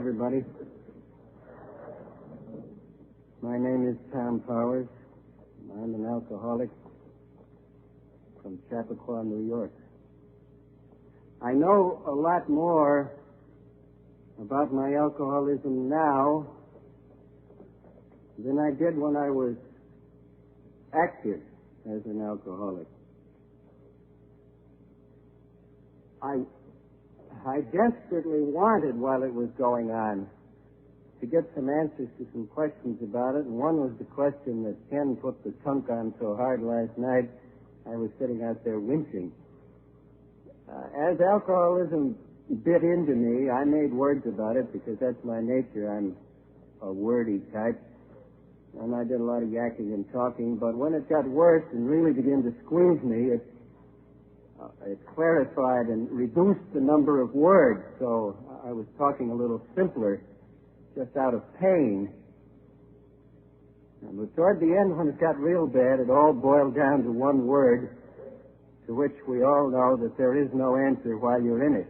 everybody. My name is Tom Powers. I'm an alcoholic from Chappaqua, New York. I know a lot more about my alcoholism now than I did when I was active as an alcoholic. I desperately wanted, while it was going on, to get some answers to some questions about it, and one was the question that Ken put the tunk on so hard last night. I was sitting out there wincing. As alcoholism bit into me, I made words about it because that's my nature. I'm a wordy type, and I did a lot of yakking and talking, but when it got worse and really began to squeeze me, it clarified and reduced the number of words, so I was talking a little simpler, just out of pain. But toward the end, when it got real bad, it all boiled down to one word, to which we all know that there is no answer while you're in it.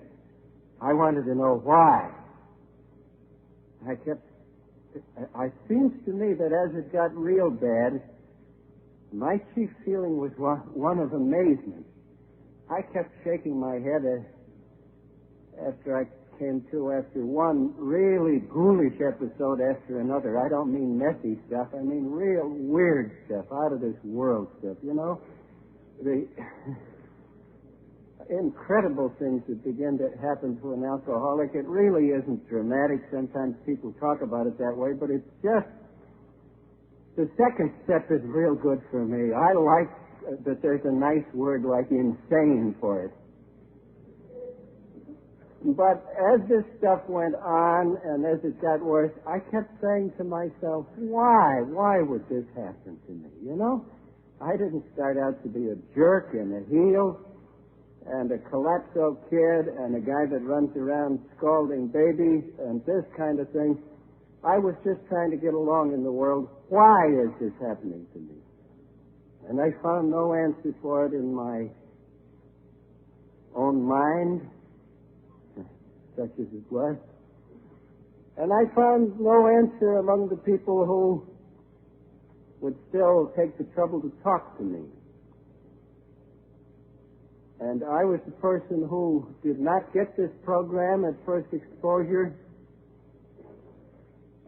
I wanted to know why. It seems to me that as it got real bad, my chief feeling was one of amazement. I kept shaking my head after I came to after one really ghoulish episode after another. I don't mean messy stuff. I mean real weird stuff, out of this world stuff, you know? The incredible things that begin to happen to an alcoholic. It really isn't dramatic. Sometimes people talk about it that way, but it's just the second step is real good for me. I like that there's a nice word like insane for it. But as this stuff went on and as it got worse, I kept saying to myself, why? Why would this happen to me? You know, I didn't start out to be a jerk and a heel and a calypso kid and a guy that runs around scalding babies and this kind of thing. I was just trying to get along in the world. Why is this happening to me? And I found no answer for it in my own mind, such as it was. And I found no answer among the people who would still take the trouble to talk to me. And I was the person who did not get this program at first exposure.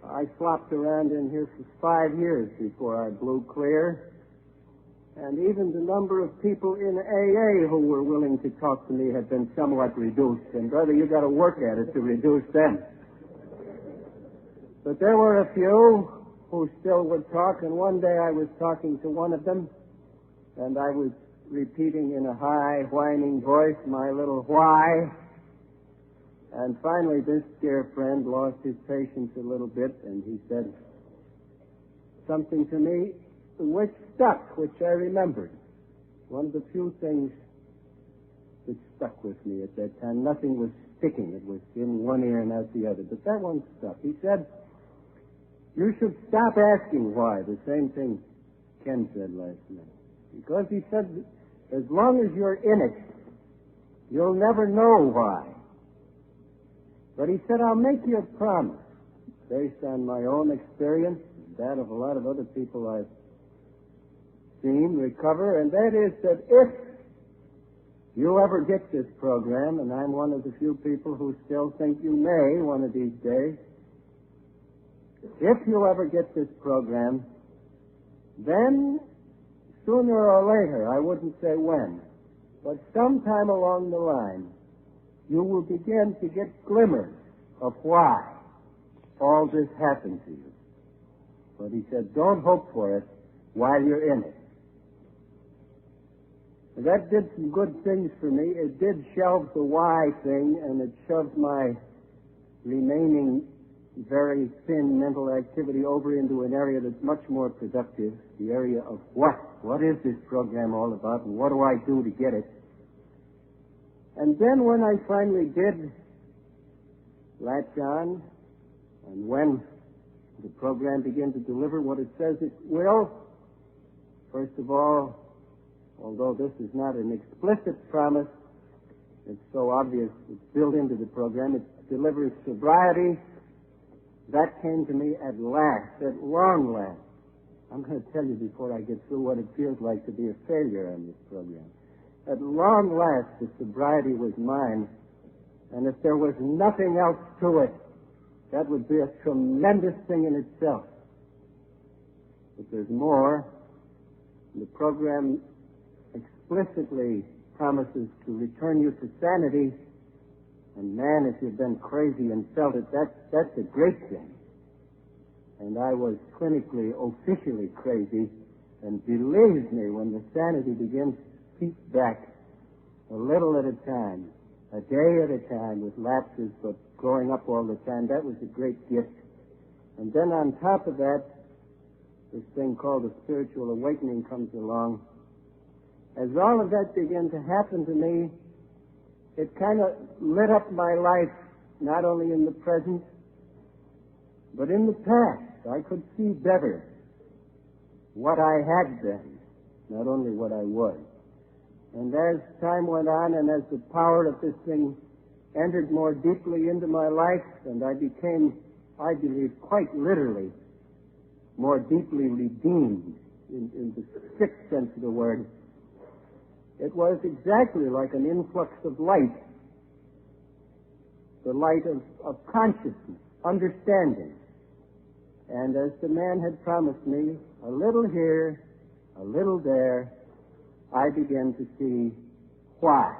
I flopped around in here for 5 years before I blew clear. And even the number of people in AA who were willing to talk to me had been somewhat reduced. And, brother, you got to work at it to reduce them. But there were a few who still would talk, and one day I was talking to one of them, and I was repeating in a high, whining voice my little why. And finally this dear friend lost his patience a little bit, and he said something to me which stuck, which I remembered. One of the few things that stuck with me at that time. Nothing was sticking. It was in one ear and out the other. But that one stuck. He said, you should stop asking why. The same thing Ken said last night. Because he said, as long as you're in it, you'll never know why. But he said, I'll make you a promise, based on my own experience, that of a lot of other people I've seen recover, and that is that if you ever get this program, and I'm one of the few people who still think you may one of these days, if you ever get this program, then sooner or later, I wouldn't say when, but sometime along the line, you will begin to get glimmers of why all this happened to you. But he said, don't hope for it while you're in it. And that did some good things for me. It did shelve the why thing, and it shoved my remaining very thin mental activity over into an area that's much more productive, the area of what. What is this program all about, and what do I do to get it? And then when I finally did latch on, and when the program began to deliver what it says it will, first of all, although this is not an explicit promise, it's so obvious it's built into the program. It delivers sobriety, That came to me at last, at long last. I'm going to tell you before I get through what it feels like to be a failure on this program. At long last, the sobriety was mine, and if there was nothing else to it, that would be a tremendous thing in itself. But there's more. The program explicitly promises to return you to sanity, and man, if you've been crazy and felt it, that's a great thing. And I was clinically, officially crazy, and believe me, when the sanity begins to seep back a little at a time, a day at a time with lapses, but growing up all the time, that was a great gift. And then on top of that, this thing called a spiritual awakening comes along. As all of that began to happen to me, it kind of lit up my life, not only in the present, but in the past. I could see better what I had been, not only what I was. And as time went on, and as the power of this thing entered more deeply into my life, and I became, I believe, quite literally more deeply redeemed in the strict sense of the word, it was exactly like an influx of light, the light of consciousness, understanding. And as the man had promised me, a little here, a little there, I began to see why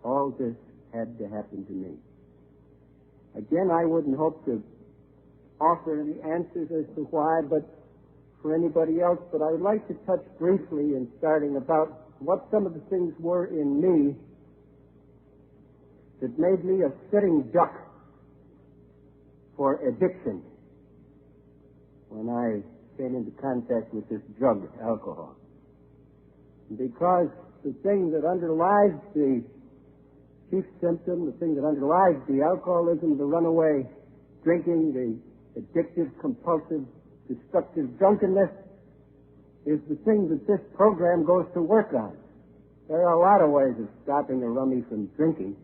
all this had to happen to me. Again, I wouldn't hope to offer any answers as to why, but for anybody else, but I would like to touch briefly in starting about what some of the things were in me that made me a sitting duck for addiction when I came into contact with this drug, alcohol. Because the thing that underlies the chief symptom, the thing that underlies the alcoholism, the runaway drinking, the addictive, compulsive, destructive drunkenness, is the thing that this program goes to work on. There are a lot of ways of stopping a rummy from drinking.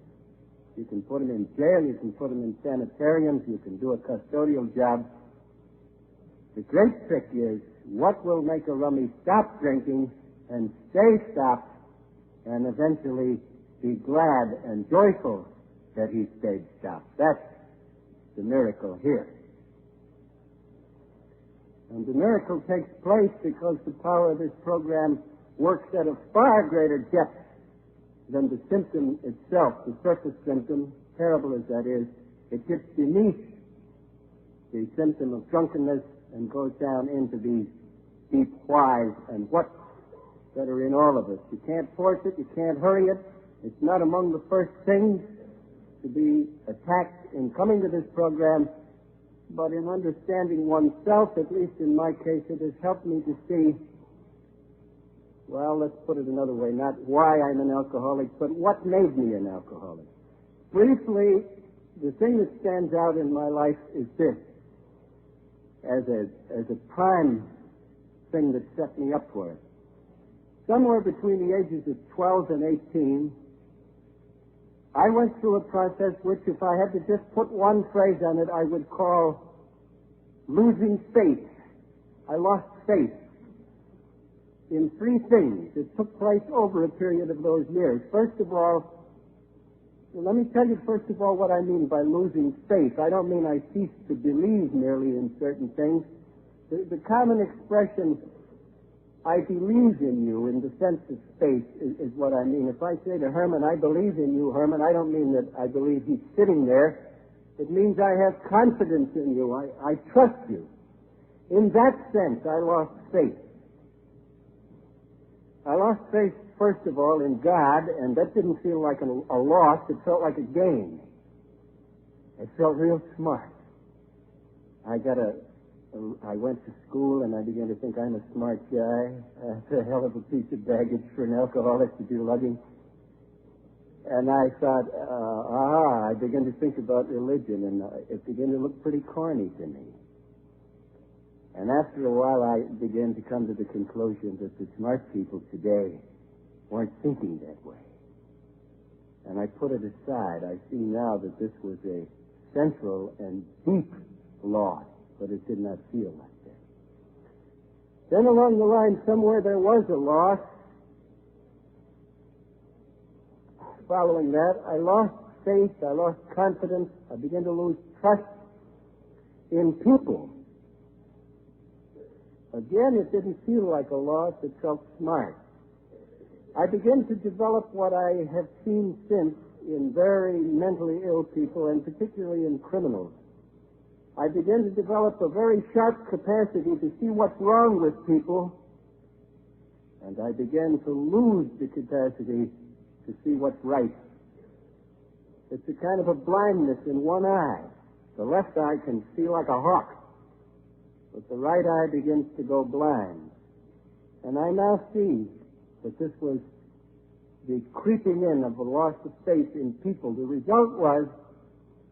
You can put him in jail, you can put him in sanitariums, you can do a custodial job. The great trick is, what will make a rummy stop drinking and stay stopped and eventually be glad and joyful that he stayed stopped? That's the miracle here. And the miracle takes place because the power of this program works at a far greater depth than the symptom itself, the surface symptom, terrible as that is. It gets beneath the symptom of drunkenness and goes down into these deep whys and whats that are in all of us. You can't force it, you can't hurry it. It's not among the first things to be attacked in coming to this program, but in understanding oneself, at least in my case, it has helped me to see, well, let's put it another way, not why I'm an alcoholic, but what made me an alcoholic. Briefly, the thing that stands out in my life is this, as a prime thing that set me up for it. Somewhere between the ages of 12 and 18, I went through a process which, if I had to just put one phrase on it, I would call losing faith. I lost faith in three things that took place over a period of those years. First of all, let me tell you first of all what I mean by losing faith. I don't mean I ceased to believe merely in certain things. The common expression, I believe in you, in the sense of faith, is what I mean. If I say to Herman, I believe in you, Herman, I don't mean that I believe he's sitting there. It means I have confidence in you. I trust you. In that sense, I lost faith. I lost faith, first of all, in God, and that didn't feel like a loss. It felt like a gain. It felt real smart. I went to school, and I began to think I'm a smart guy. That's a hell of a piece of baggage for an alcoholic to be lugging. And I thought, I began to think about religion, and it began to look pretty corny to me. And after a while, I began to come to the conclusion that the smart people today weren't thinking that way. And I put it aside. I see now that this was a central and deep lost, but it did not feel like that. Then along the line, somewhere there was a loss. Following that, I lost faith, I lost confidence, I began to lose trust in people. Again, it didn't feel like a loss, it felt smart. I began to develop what I have seen since in very mentally ill people, and particularly in criminals. I began to develop a very sharp capacity to see what's wrong with people, and I began to lose the capacity to see what's right. It's a kind of a blindness in one eye. The left eye can see like a hawk, but the right eye begins to go blind. And I now see that this was the creeping in of a loss of faith in people. The result was,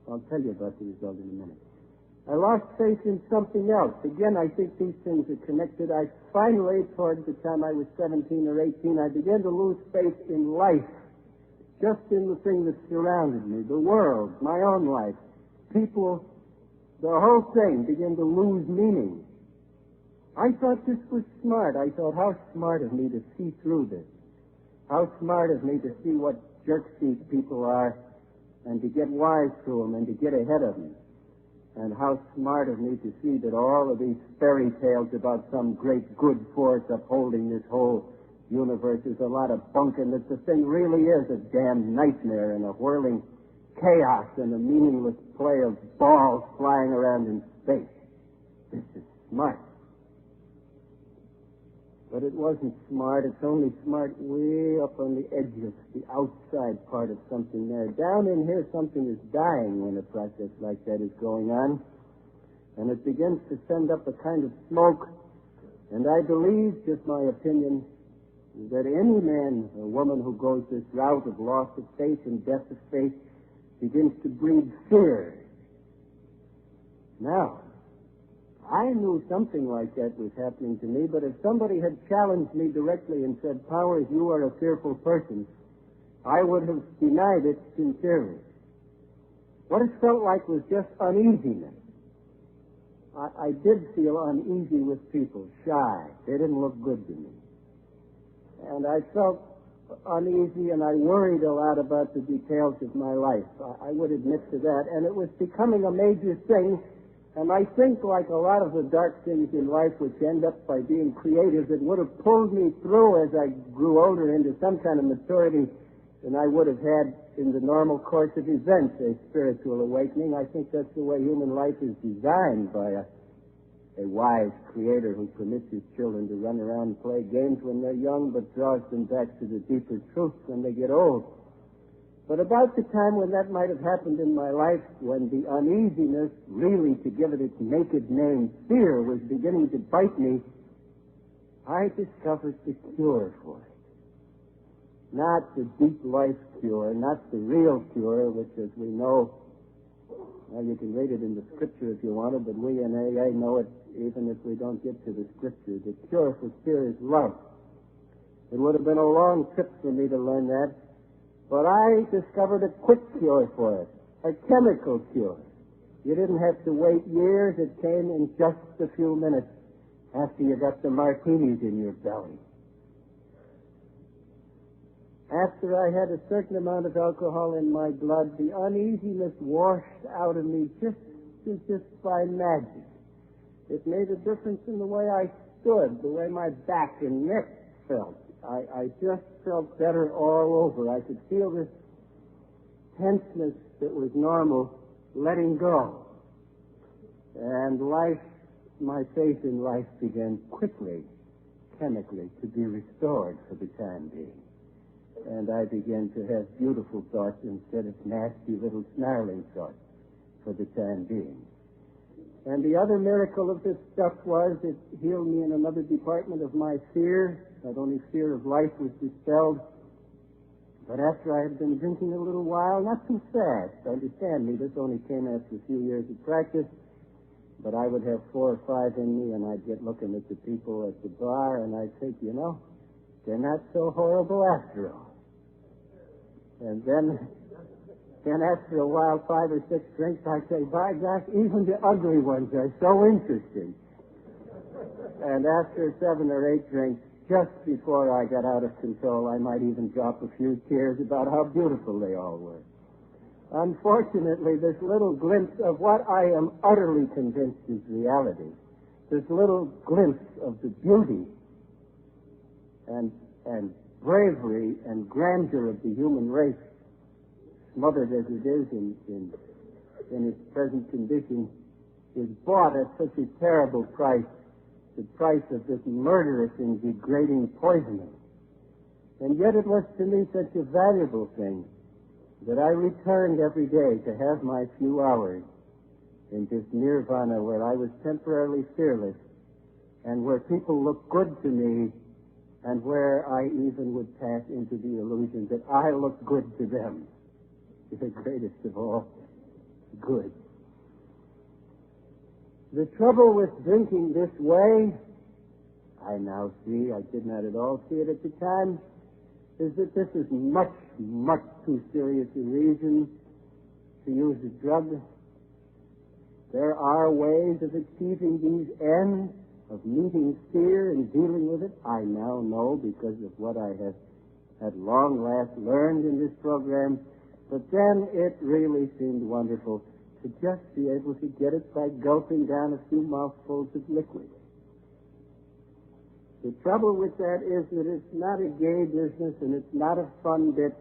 I'll tell you about the result in a minute. I lost faith in something else. Again, I think these things are connected. I finally, toward the time I was 17 or 18, I began to lose faith in life, just in the thing that surrounded me, the world, my own life. People, the whole thing began to lose meaning. I thought this was smart. I thought, how smart of me to see through this. How smart of me to see what jerks these people are and to get wise to them and to get ahead of them. And how smart of me to see that all of these fairy tales about some great good force upholding this whole universe is a lot of bunk, and that the thing really is a damn nightmare and a whirling chaos and a meaningless play of balls flying around in space. This is smart. But it wasn't smart. It's only smart way up on the edges, the outside part of something there. Down in here, something is dying when a process like that is going on. And it begins to send up a kind of smoke. And I believe, just my opinion, that any man or woman who goes this route of loss of faith and death of faith begins to breed fear. Now, I knew something like that was happening to me, but if somebody had challenged me directly and said, Powers, you are a fearful person, I would have denied it sincerely. What it felt like was just uneasiness. I did feel uneasy with people, shy. They didn't look good to me. And I felt uneasy, and I worried a lot about the details of my life. I would admit to that. And it was becoming a major thing. And I think, like a lot of the dark things in life which end up by being creative, it would have pulled me through as I grew older into some kind of maturity than I would have had in the normal course of events, a spiritual awakening. I think that's the way human life is designed by a wise creator who permits his children to run around and play games when they're young, but draws them back to the deeper truth when they get old. But about the time when that might have happened in my life, when the uneasiness, really to give it its naked name, fear, was beginning to bite me, I discovered the cure for it. Not the deep life cure, not the real cure, which, as we know, well, you can read it in the Scripture if you want it, but we in AA know it even if we don't get to the Scripture. The cure for fear is love. It would have been a long trip for me to learn that, but I discovered a quick cure for it, a chemical cure. You didn't have to wait years. It came in just a few minutes after you got the martinis in your belly. After I had a certain amount of alcohol in my blood, the uneasiness washed out of me just by magic. It made a difference in the way I stood, the way my back and neck felt. I just felt better all over. I could feel this tenseness that was normal letting go. And life, my faith in life began quickly, chemically, to be restored for the time being. And I began to have beautiful thoughts instead of nasty little snarling thoughts for the time being. And the other miracle of this stuff was it healed me in another department of my fear. Not only fear of life was dispelled, but after I had been drinking a little while, not too fast. Understand me, this only came after a few years of practice, but I would have 4 or 5 in me, and I'd get looking at the people at the bar, and I'd think, you know, they're not so horrible after all. And then And after a while, 5 or 6 drinks, I say, by gosh, even the ugly ones are so interesting. And after 7 or 8 drinks, just before I got out of control, I might even drop a few tears about how beautiful they all were. Unfortunately, this little glimpse of what I am utterly convinced is reality, this little glimpse of the beauty and bravery and grandeur of the human race, smothered as it is in its present condition, is bought at such a terrible price, the price of this murderous and degrading poisoning. And yet it was to me such a valuable thing that I returned every day to have my few hours in this nirvana where I was temporarily fearless and where people looked good to me and where I even would pass into the illusion that I looked good to them. The greatest of all, good. The trouble with drinking this way, I now see, I did not at all see it at the time, is that this is much, much too serious a reason to use a drug. There are ways of achieving these ends, of meeting fear and dealing with it. I now know because of what I have at long last learned in this program. But then it really seemed wonderful to just be able to get it by gulping down a few mouthfuls of liquid. The trouble with that is that it's not a gay business and it's not a fun bit.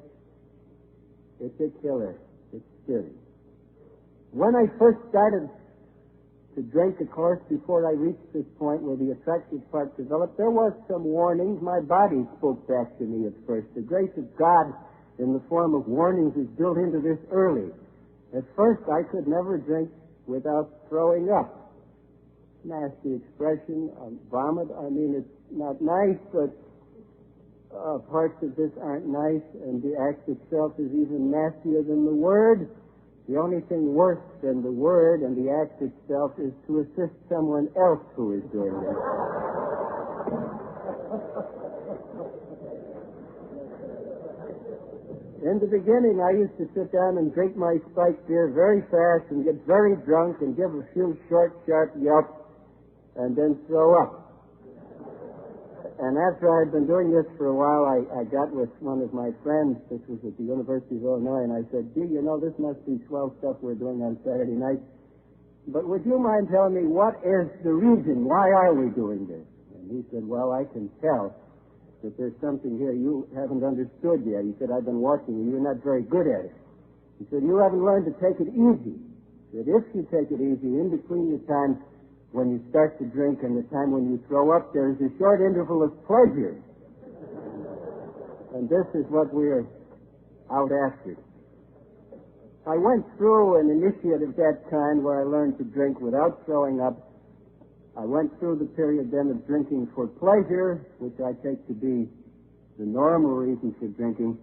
It's a killer. It's serious. When I first started to drink, of course, before I reached this point where the attractive part developed, there was some warnings. My body spoke back to me at first. The grace of God in the form of warnings is built into this early. At first, I could never drink without throwing up. Nasty expression, vomit. I mean, it's not nice, but parts of this aren't nice, and the act itself is even nastier than the word. The only thing worse than the word and the act itself is to assist someone else who is doing it. In the beginning, I used to sit down and drink my spiked beer very fast and get very drunk and give a few short, sharp yelps and then throw up. And after I had been doing this for a while, I got with one of my friends. This was at the University of Illinois, and I said, gee, you know, this must be swell stuff we're doing on Saturday night. But would you mind telling me what is the reason? Why are we doing this? And he said, well, I can tell that there's something here you haven't understood yet. He said, I've been watching you. You're not very good at it. He said, you haven't learned to take it easy. He said, if you take it easy, in between the time when you start to drink and the time when you throw up, there's a short interval of pleasure. And this is what we're out after. I went through an initiate of that kind where I learned to drink without throwing up. I went through the period then of drinking for pleasure, which I take to be the normal reason for drinking.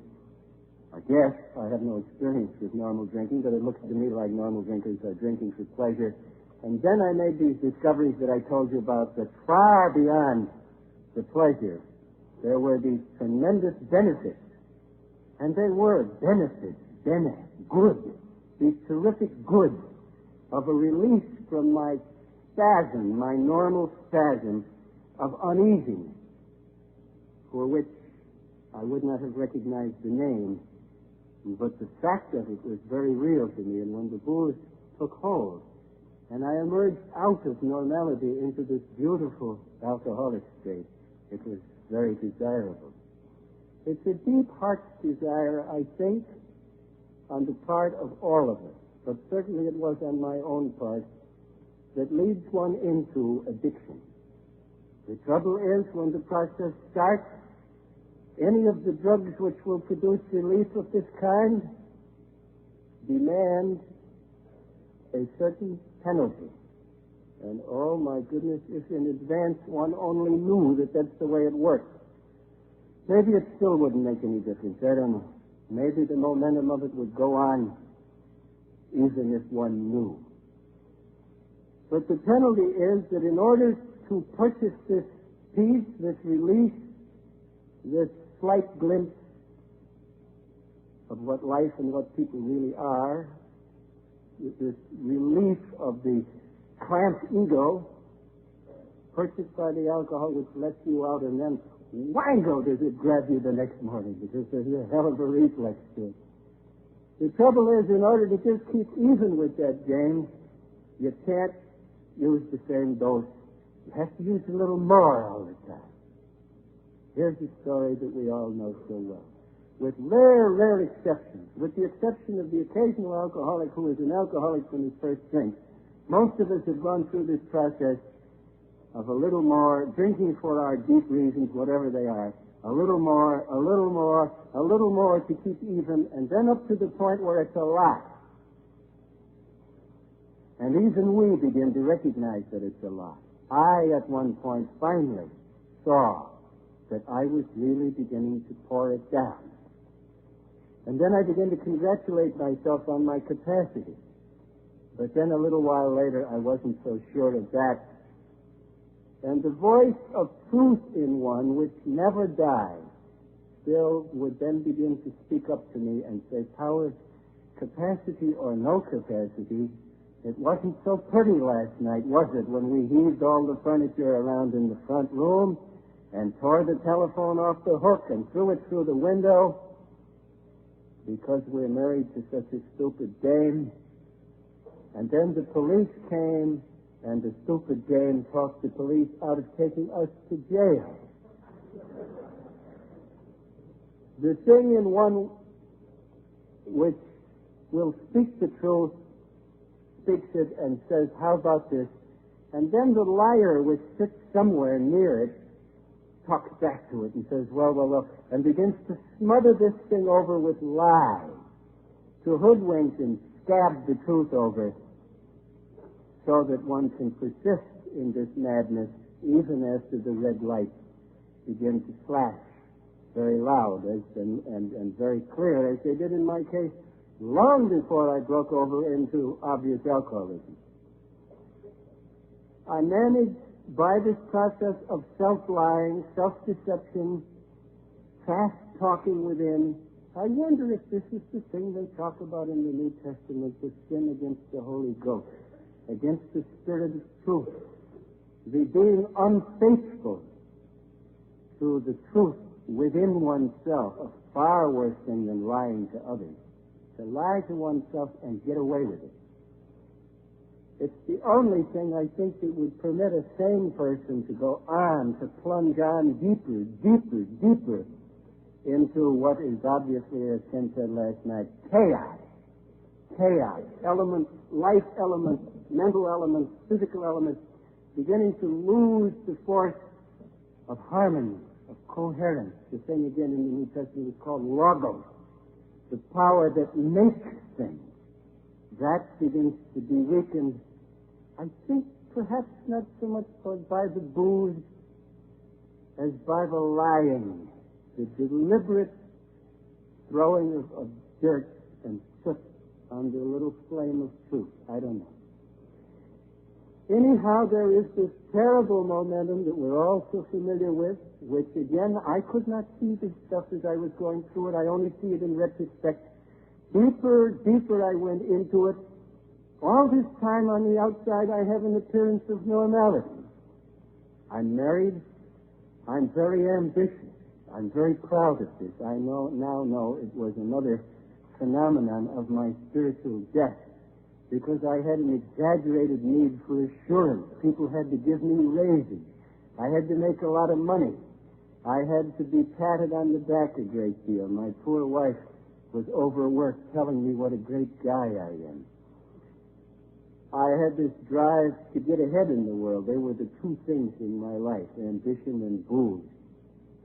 I guess I have no experience with normal drinking, but it looks to me like normal drinkers are drinking for pleasure. And then I made these discoveries that I told you about that far beyond the pleasure, there were these tremendous benefits. And they were benefits, good, these terrific goods of a release from my spasm, my normal spasm of uneasiness, for which I would not have recognized the name, but the fact of it was very real to me. And when the booze took hold, and I emerged out of normality into this beautiful alcoholic state, it was very desirable. It's a deep heart's desire, I think, on the part of all of us, but certainly it was on my own part, that leads one into addiction. The trouble is, when the process starts, any of the drugs which will produce relief of this kind demand a certain penalty. And oh my goodness, if in advance one only knew that that's the way it works. Maybe it still wouldn't make any difference. I don't know. Maybe the momentum of it would go on even if one knew. But the penalty is that in order to purchase this peace, this release, this slight glimpse, of what life and what people really are, this relief of the cramped ego purchased by the alcohol, which lets you out, and then wango does it grab you the next morning, because there's a hell of a reflex to it. The trouble is, in order to just keep even with that game, you can't use the same dose. You have to use a little more all the time. Here's a story that we all know so well. With rare exceptions, with the exception of the occasional alcoholic who is an alcoholic from his first drink, most of us have gone through this process of a little more, drinking for our deep reasons, whatever they are, a little more to keep even, and then up to the point where it's a lot. And even we begin to recognize that it's a lot. I, at one point, finally saw that I was really beginning to pour it down. And then I began to congratulate myself on my capacity. But then a little while later, I wasn't so sure of that. And the voice of truth in one, which never dies, still would then begin to speak up to me and say, Powers, capacity or no capacity, it wasn't so pretty last night, was it, when we heaved all the furniture around in the front room and tore the telephone off the hook and threw it through the window because we're married to such a stupid dame. And then the police came, and the stupid dame talked the police out of taking us to jail. The thing in one which will speak the truth speaks it and says, how about this? And then the liar which sits somewhere near it talks back to it and says, well, and begins to smother this thing over with lies, to hoodwink and scab the truth over, so that one can persist in this madness even after the red lights begin to flash very loud and very clear, as they did in my case, long before I broke over into obvious alcoholism. I managed, by this process of self-lying, self-deception, fast-talking within, I wonder if this is the thing they talk about in the New Testament, the sin against the Holy Ghost, against the Spirit of truth, the being unfaithful to the truth within oneself, a far worse thing than lying to others. To lie to oneself and get away with it. It's the only thing I think that would permit a sane person to go on, to plunge on deeper into what is obviously, as Ken said last night, chaos. Elements, life elements, mental elements, physical elements, beginning to lose the force of harmony, of coherence. The thing again in the New Testament is called logos, the power that makes things. That begins to be weakened, I think, perhaps not so much by the booze as by the lying, the deliberate throwing of dirt and soot on the little flame of truth. I don't know. Anyhow, there is this terrible momentum that we're all so familiar with, which, again, I could not see this stuff as I was going through it. I only see it in retrospect. Deeper I went into it. All this time on the outside, I have an appearance of normality. I'm married. I'm very ambitious. I'm very proud of this. I now know it was another phenomenon of my spiritual death, because I had an exaggerated need for assurance. People had to give me raises. I had to make a lot of money. I had to be patted on the back a great deal. My poor wife was overworked telling me what a great guy I am. I had this drive to get ahead in the world. They were the two things in my life, ambition and booze.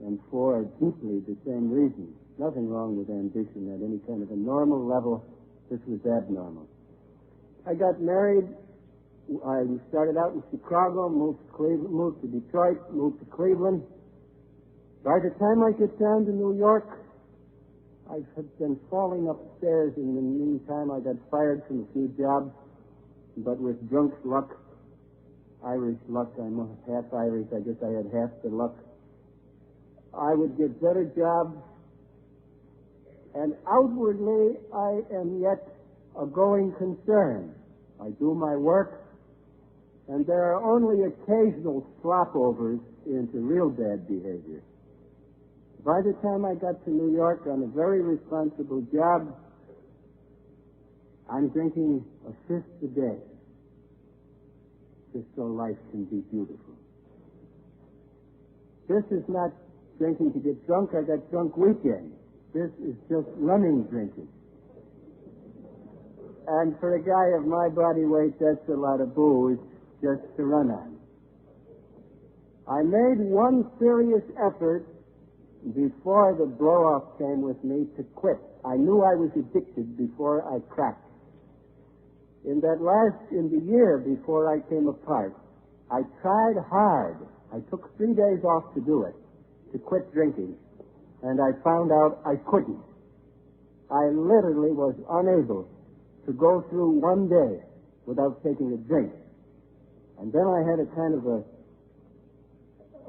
And for deeply the same reasons. Nothing wrong with ambition at any kind of a normal level. This was abnormal. I got married. I started out in Chicago, moved to Detroit, moved to Cleveland. By the time I get down to New York, I had been falling upstairs. In the meantime, I got fired from a few jobs, but with drunk's luck, Irish luck, I'm half Irish, I guess I had half the luck. I would get better jobs, And outwardly, I am yet a going concern. I do my work, and there are only occasional slopovers into real bad behavior. By the time I got to New York on a very responsible job, I'm drinking a fifth a day, just so life can be beautiful. This is not drinking to get drunk. I got drunk weekend. This is just running drinking. And for a guy of my body weight, that's a lot of booze just to run on. I made one serious effort before the blow-off came with me to quit. I knew I was addicted before I cracked. In the year before I came apart, I tried hard. I took 3 days off to do it, to quit drinking. And I found out I couldn't. I literally was unable to go through one day without taking a drink. And then I had a kind of a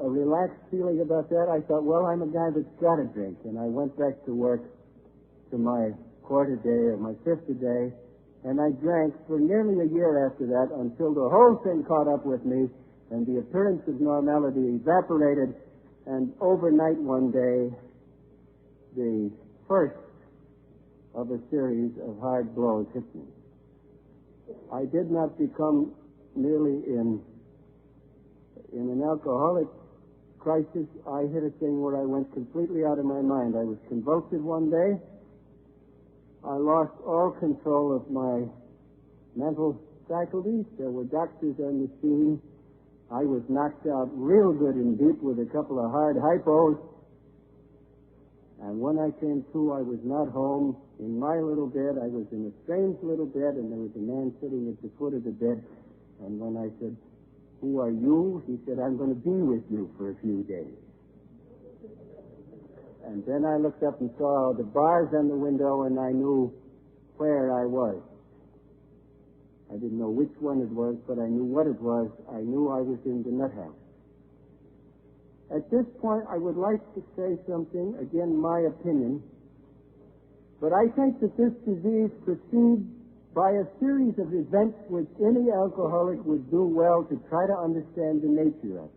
relaxed feeling about that. I thought, well, I'm a guy that's got to drink. And I went back to work to my quart a day or my fifth a day, and I drank for nearly a year after that until the whole thing caught up with me and the appearance of normality evaporated, and overnight one day, the first of a series of hard blows hit me. I did not become merely in an alcoholic crisis. I hit a thing where I went completely out of my mind. I was convulsive one day. I lost all control of my mental faculties. There were doctors on the scene. I was knocked out real good and deep with a couple of hard hypos. And when I came to, I was not home in my little bed. I was in a strange little bed, and there was a man sitting at the foot of the bed. And when I said, "Who are you?" he said, "I'm going to be with you for a few days." And then I looked up and saw the bars on the window, and I knew where I was. I didn't know which one it was, but I knew what it was. I knew I was in the nut house. At this point, I would like to say something, again, my opinion, but I think that this disease proceeds by a series of events which any alcoholic would do well to try to understand the nature of.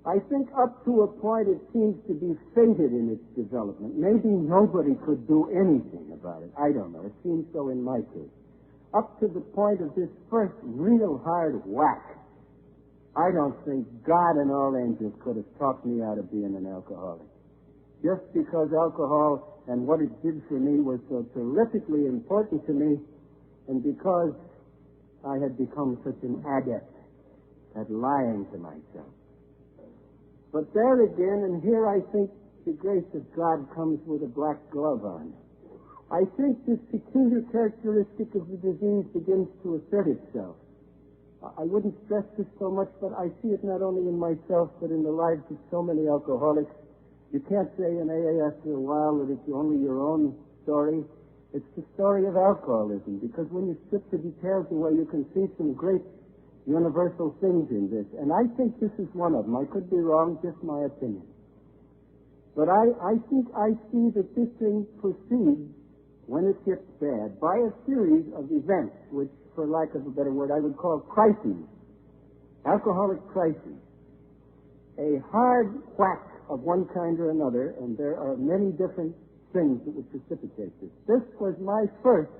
I think up to a point it seems to be fated in its development. Maybe nobody could do anything about it. I don't know. It seems so in my case. Up to the point of this first real hard whack, I don't think God and all angels could have talked me out of being an alcoholic. Just because alcohol and what it did for me was so terrifically important to me, and because I had become such an adept at lying to myself. But there again, and here I think the grace of God comes with a black glove on. I think this peculiar characteristic of the disease begins to assert itself. I wouldn't stress this so much, but I see it not only in myself, but in the lives of so many alcoholics. You can't say in AA after a while that it's only your own story. It's the story of alcoholism, because when you strip the details away, you can see some great universal things in this. And I think this is one of them. I could be wrong, just my opinion. But I think I see that this thing proceeds, when it gets bad, by a series of events, which, for lack of a better word, I would call crises. Alcoholic crises. A hard whack of one kind or another, and there are many different things that would precipitate this. This was my first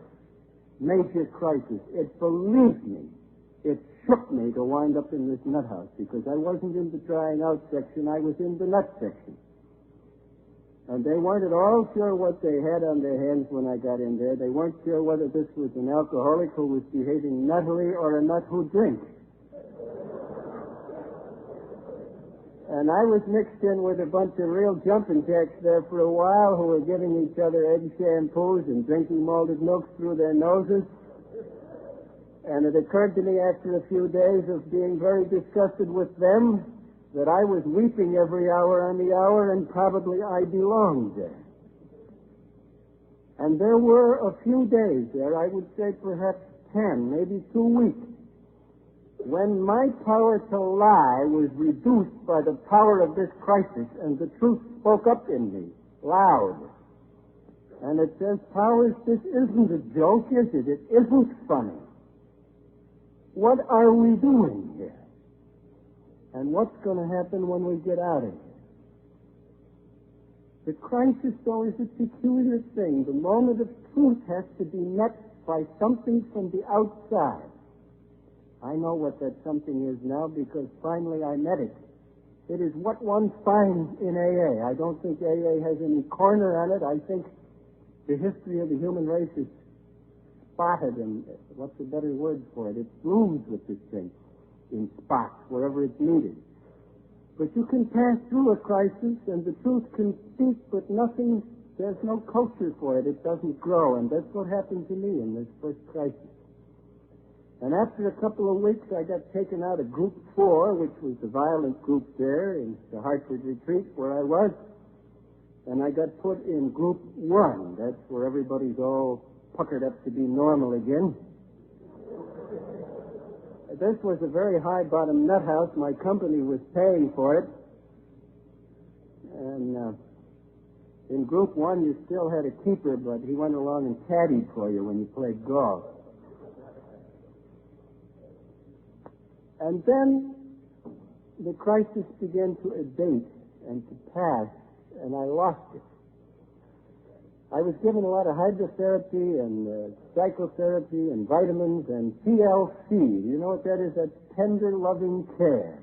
major crisis. It believed me. It shook me to wind up in this nut house, because I wasn't in the drying out section, I was in the nut section. And they weren't at all sure what they had on their hands when I got in there. They weren't sure whether this was an alcoholic who was behaving nuttily or a nut who drinks. And I was mixed in with a bunch of real jumping jacks there for a while who were giving each other egg shampoos and drinking malted milk through their noses. And it occurred to me after a few days of being very disgusted with them that I was weeping every hour on the hour, and probably I belonged there. And there were a few days there, I would say perhaps 10, maybe 2 weeks, when my power to lie was reduced by the power of this crisis, and the truth spoke up in me, loud. And it says, Powers, this isn't a joke, is it? It isn't funny. What are we doing here? And what's going to happen when we get out of here? The crisis, though, is a peculiar thing. The moment of truth has to be met by something from the outside. I know what that something is now because finally I met it. It is what one finds in AA. I don't think AA has any corner on it. I think the history of the human race is spotted, and what's a better word for it? It blooms with this thing in spots wherever it's needed. But you can pass through a crisis, and the truth can speak, but nothing, there's no culture for it. It doesn't grow, and that's what happened to me in this first crisis. And after a couple of weeks, I got taken out of Group 4, which was the violent group there in the Hartford retreat where I was, and I got put in Group 1. That's where everybody's all puckered up to be normal again. This was a very high-bottom nut house. My company was paying for it. And in Group 1, you still had a keeper, but he went along and caddied for you when you played golf. And then the crisis began to abate and to pass, and I lost it. I was given a lot of hydrotherapy and psychotherapy and vitamins and TLC. You know what that is? That's tender, loving care.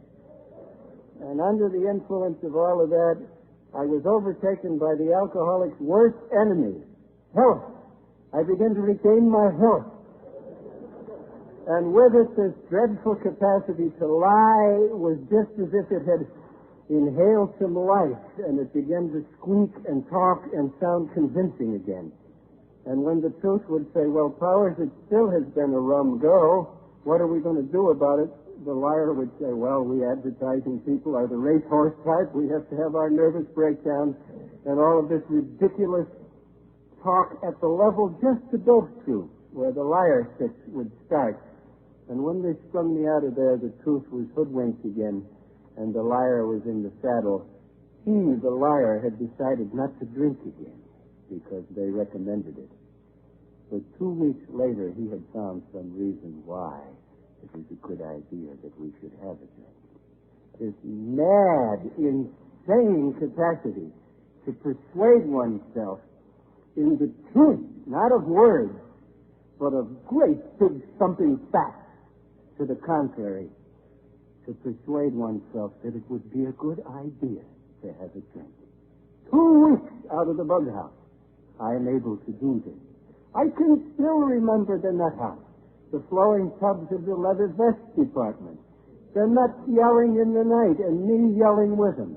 And under the influence of all of that, I was overtaken by the alcoholic's worst enemy, health. I began to regain my health. And with it, this dreadful capacity to lie was just as if it had inhaled some life, and it began to squeak and talk and sound convincing again. And when the truth would say, well, Powers, it still has been a rum go. What are we going to do about it? The liar would say, well, we advertising people are the racehorse type. We have to have our nervous breakdown and all of this ridiculous talk at the level just above truth, where the liar would start. And when they sprung me out of there, the truth was hoodwinked again, and the liar was in the saddle. He, the liar, had decided not to drink again because they recommended it. But 2 weeks later, he had found some reason why it was a good idea that we should have a drink. This mad, insane capacity to persuade oneself in the truth, not of words, but of great big thumping facts to the contrary, to persuade oneself that it would be a good idea to have a drink. 2 weeks out of the bug house, I am able to do this. I can still remember the nut house, the flowing tubs of the leather vest department, the nuts yelling in the night and me yelling with them.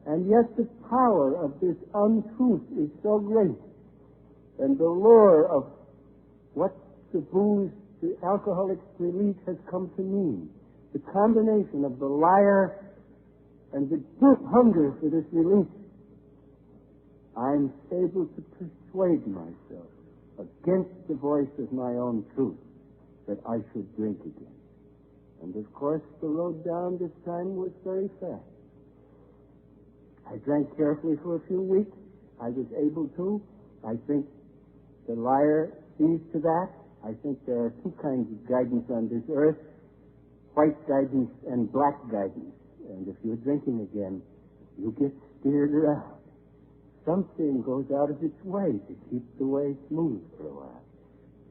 And yet the power of this untruth is so great, and the lure of what the booze, the alcoholic's relief has come to mean, the combination of the liar and the deep hunger for this relief, I'm able to persuade myself against the voice of my own truth that I should drink again. And of course, the road down this time was very fast. I drank carefully for a few weeks. I was able to. I think the liar sees to that. I think there are two kinds of guidance on this earth, white guidance and black guidance. And if you're drinking again, you get steered around. Something goes out of its way to keep the way smooth for a while.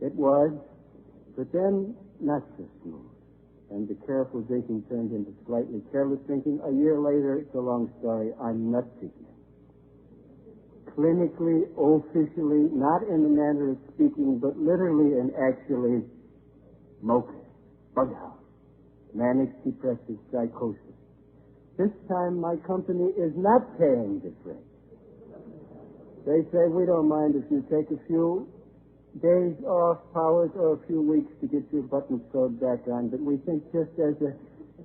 It was, but then not so smooth. And the careful drinking turned into slightly careless drinking. A year later, it's a long story, I'm nuts again. Clinically, officially, not in the manner of speaking, but literally and actually, MOCA, bug house, manic depressive psychosis. This time my company is not paying the freight. They say, we don't mind if you take a few days off, Powers, or a few weeks to get your buttons sewed back on, but we think just as a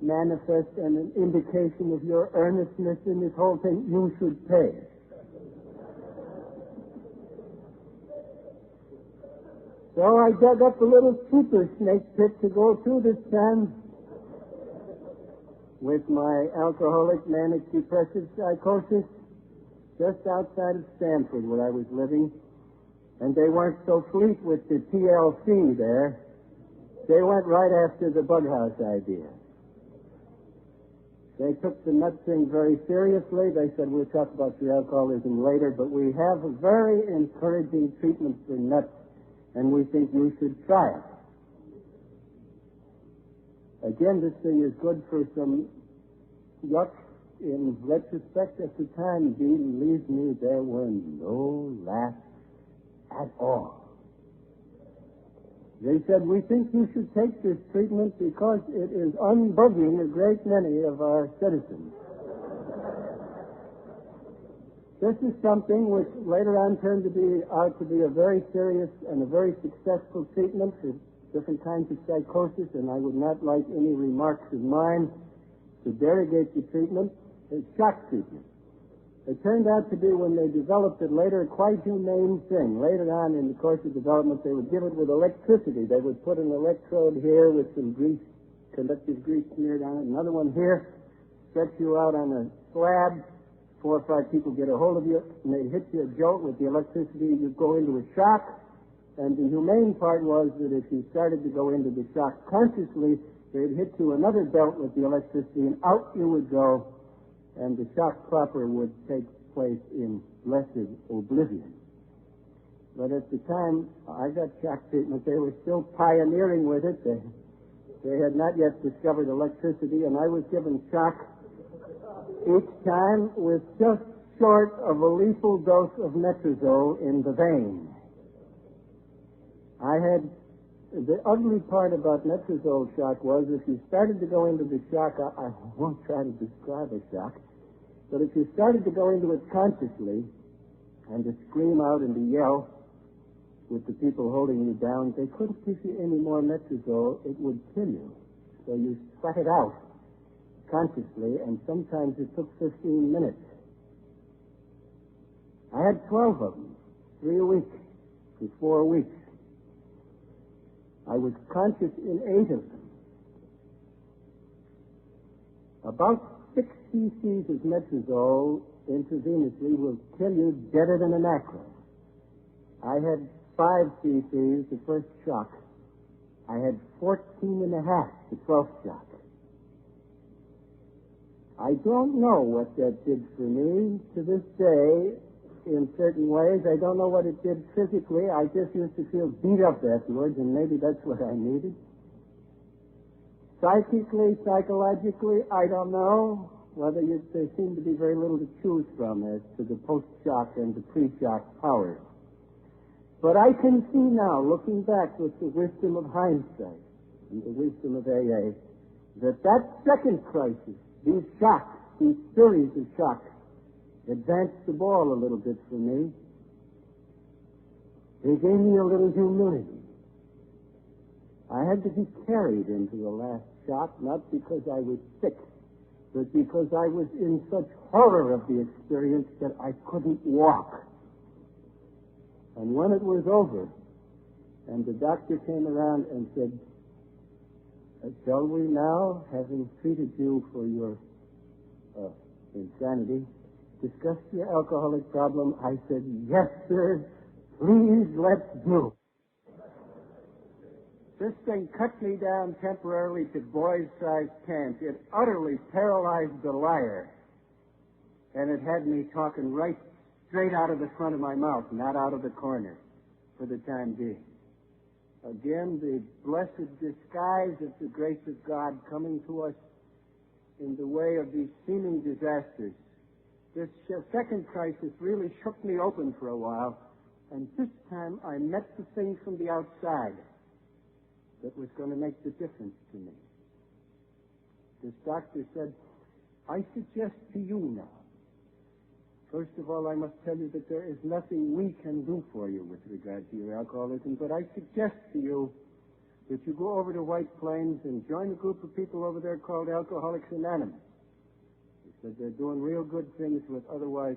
manifest and an indication of your earnestness in this whole thing, you should pay. So I dug up a little cheaper snake pit to go through this time with my alcoholic manic depressive psychosis. just outside of Stanford where I was living, and they weren't so fleet with the TLC there. They went right after the bug house idea. They took the nut thing very seriously. They said, we'll talk about your alcoholism later, but we have a very encouraging treatment for nuts, and we think you should try it. Again, this thing is good for some yuck. In retrospect, at the time, believe me, there were no laughs at all. They said, we think you should take this treatment because it is unbugging a great many of our citizens. This is something which later on turned out to be a very serious and a very successful treatment for different kinds of psychosis, and I would not like any remarks of mine to derogate the treatment. It's shock treatment. It turned out to be, when they developed it later, a quite humane thing. Later on in the course of development, they would give it with electricity. They would put an electrode here with some grease, conductive grease smeared on it, another one here, stretch you out on a slab, 4 or 5 people get a hold of you, and they'd hit you a jolt with the electricity, you'd go into a shock. And the humane part was that if you started to go into the shock consciously, they'd hit you another belt with the electricity, and out you would go, and the shock proper would take place in blessed oblivion. But at the time I got shock treatment, they were still pioneering with it. They had not yet discovered electricity, and I was given shock each time with just short of a lethal dose of Metrazole in the vein. The ugly part about Metrazole shock was if you started to go into the shock, I won't try to describe a shock, but if you started to go into it consciously and to scream out and to yell with the people holding you down, they couldn't give you any more Metrazole. It would kill you. So you sweat it out consciously, and sometimes it took 15 minutes. I had 12 of them, 3 a week for 4 weeks. I was conscious in 8 of them. About 6 cc's of Metrazole intravenously will kill you deader than an acro. I had 5 cc's the first shock. I had 14 and a half the 12th shock. I don't know what that did for me to this day. In certain ways, I don't know what it did physically. I just used to feel beat up afterwards, and maybe that's what I needed. Psychically, psychologically, I don't know. There seemed to be very little to choose from as to the post-shock and the pre-shock powers. But I can see now, looking back with the wisdom of hindsight and the wisdom of AA, that second crisis, these shocks, these series of shocks, advanced the ball a little bit for me. They gave me a little humility. I had to be carried into the last shock, not because I was sick, but because I was in such horror of the experience that I couldn't walk. And when it was over, and the doctor came around and said, shall we now, having treated you for your insanity, discuss your alcoholic problem? I said, yes, sir. Please, let's do. This thing cut me down temporarily to boy-sized pants. It utterly paralyzed the liar. And it had me talking right straight out of the front of my mouth, not out of the corner, for the time being. Again, the blessed disguise of the grace of God coming to us in the way of these seeming disasters. This second crisis really shook me open for a while, and this time I met the thing from the outside that was going to make the difference to me. This doctor said, I suggest to you now, first of all, I must tell you that there is nothing we can do for you with regard to your alcoholism, but I suggest to you that you go over to White Plains and join a group of people over there called Alcoholics Anonymous. That they're doing real good things with otherwise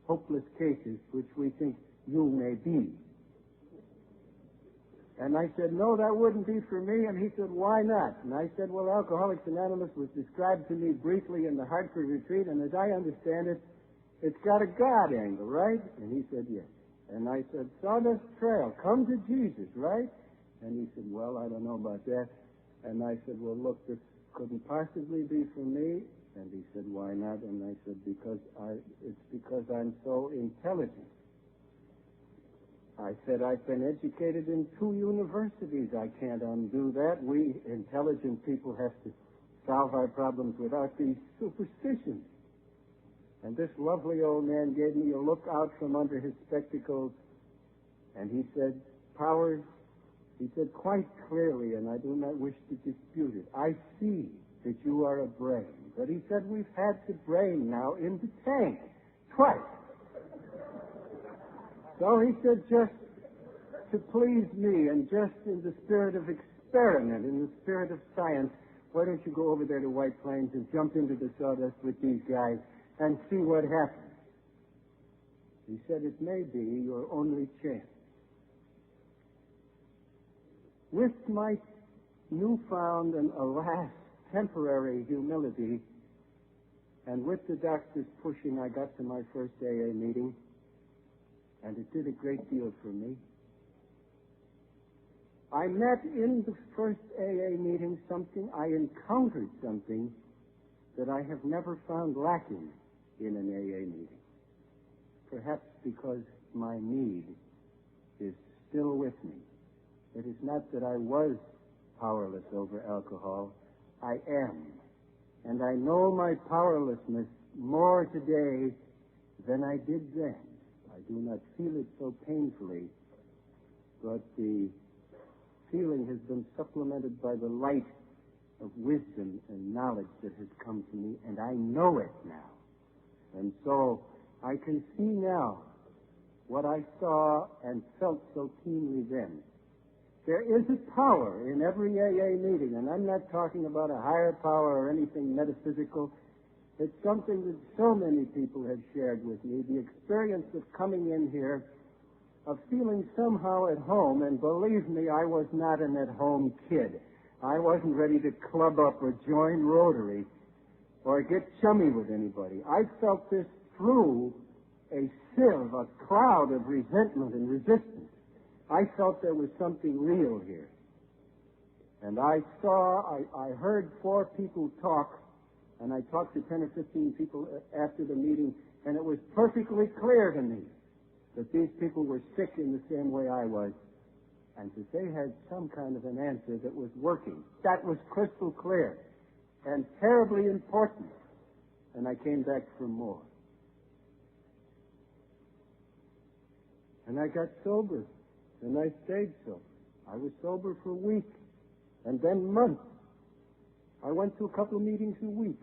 hopeless cases, which we think you may be. And I said, no, that wouldn't be for me. And he said, why not? And I said, well, Alcoholics Anonymous was described to me briefly in the Hartford retreat, and as I understand it, It's got a God angle, right? And he said, yes. And I said, Sawdust Trail, come to Jesus, right? And he said, well, I don't know about that. And I said, well, look, this couldn't possibly be for me. And he said, why not? And I said, it's because I'm so intelligent. I said, I've been educated in 2 universities. I can't undo that. We intelligent people have to solve our problems without these superstitions. And this lovely old man gave me a look out from under his spectacles, and he said, Powers, he said quite clearly, and I do not wish to dispute it, I see that you are a brain. But he said, we've had the brain now in the tank twice. So he said, just to please me and just in the spirit of experiment, in the spirit of science, why don't you go over there to White Plains and jump into the sawdust with these guys and see what happens? He said, it may be your only chance. With my newfound and, alas, temporary humility, and with the doctor's pushing, I got to my first AA meeting, and it did a great deal for me. I met in the first AA meeting I encountered something that I have never found lacking in an AA meeting. Perhaps because my need is still with me. It is not that I was powerless over alcohol. I am. And I know my powerlessness more today than I did then. I do not feel it so painfully, but the feeling has been supplemented by the light of wisdom and knowledge that has come to me, and I know it now. And so I can see now what I saw and felt so keenly then. There is a power in every AA meeting, and I'm not talking about a higher power or anything metaphysical. It's something that so many people have shared with me, the experience of coming in here, of feeling somehow at home, and believe me, I was not an at-home kid. I wasn't ready to club up or join Rotary or get chummy with anybody. I felt this through a sieve, a cloud of resentment and resistance. I felt there was something real here. And I heard 4 people talk, and I talked to 10 or 15 people after the meeting, and it was perfectly clear to me that these people were sick in the same way I was, and that they had some kind of an answer that was working. That was crystal clear and terribly important. And I came back for more. And I got sober, and I stayed sober. I was sober for a week, and then months. I went to a couple of meetings a week.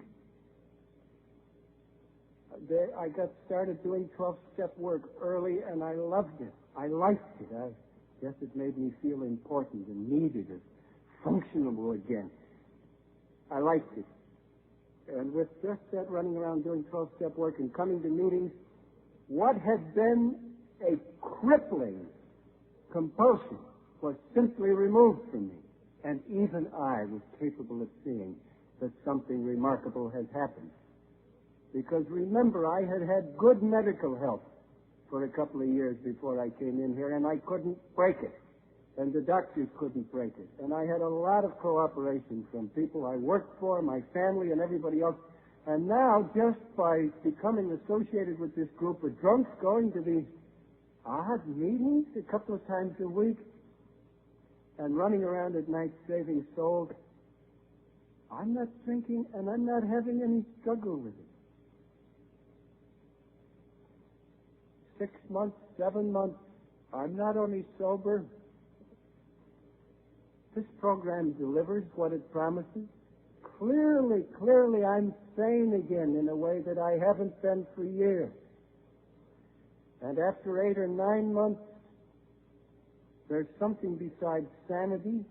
I got started doing 12-step work early, and I loved it. I liked it. I guess it made me feel important and needed and functional again. I liked it. And with just that running around doing 12-step work and coming to meetings, what had been a crippling compulsion was simply removed from me. And even I was capable of seeing that something remarkable had happened. Because remember, I had had good medical help for a couple of years before I came in here, and I couldn't break it. And the doctors couldn't break it. And I had a lot of cooperation from people I worked for, my family, and everybody else. And now, just by becoming associated with this group of drunks, going to these odd meetings a couple of times a week, and running around at night saving souls, I'm not drinking, and I'm not having any struggle with it. 6 months, 7 months, I'm not only sober, this program delivers what it promises. Clearly, I'm sane again in a way that I haven't been for years. And after 8 or 9 months, there's something besides sanity.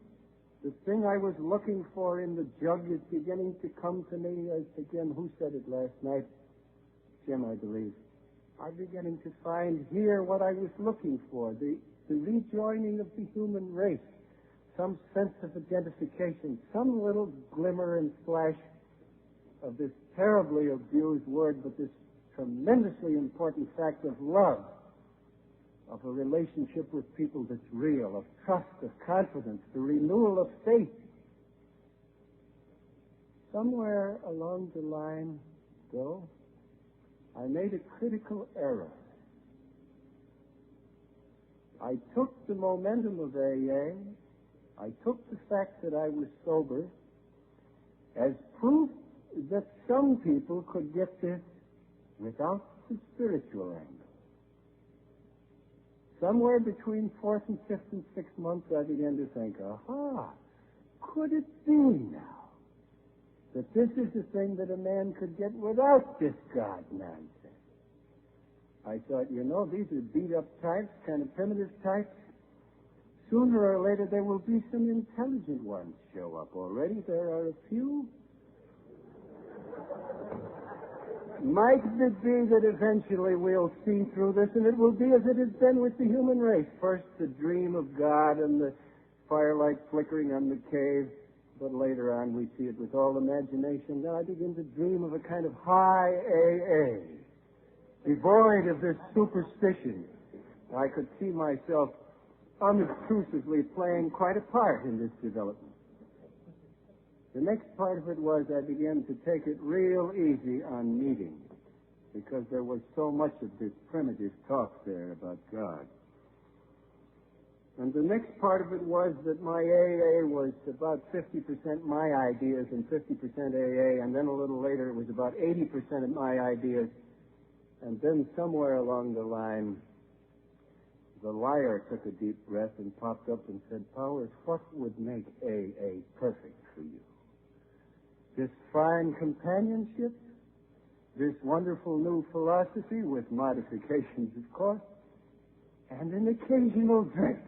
The thing I was looking for in the jug is beginning to come to me as, again, who said it last night? Jim, I believe. I'm beginning to find here what I was looking for, the rejoining of the human race, some sense of identification, some little glimmer and flash of this terribly abused word, but this tremendously important fact of love, of a relationship with people that's real, of trust, of confidence, the renewal of faith. Somewhere along the line, though, I made a critical error. I took the momentum of AA, I took the fact that I was sober as proof that some people could get this without the spiritual angle. Somewhere between 4th and 5th and 6th months, I began to think, aha, could it be now that this is a thing that a man could get without this God nonsense? I thought, these are beat-up types, kind of primitive types. Sooner or later, there will be some intelligent ones show up. Already there are a few. Might it be that eventually we'll see through this, and it will be as it has been with the human race. First, the dream of God and the firelight flickering on the cave, but later on we see it with all imagination. Then I begin to dream of a kind of high AA, devoid of this superstition. I could see myself unobtrusively playing quite a part in this development. The next part of it was I began to take it real easy on meetings, because there was so much of this primitive talk there about God. And the next part of it was that my AA was about 50% my ideas and 50% AA, and then a little later it was about 80% of my ideas. And then somewhere along the line, the liar took a deep breath and popped up and said, Powers, what would make AA perfect for you? This fine companionship, this wonderful new philosophy with modifications, of course, and an occasional drink.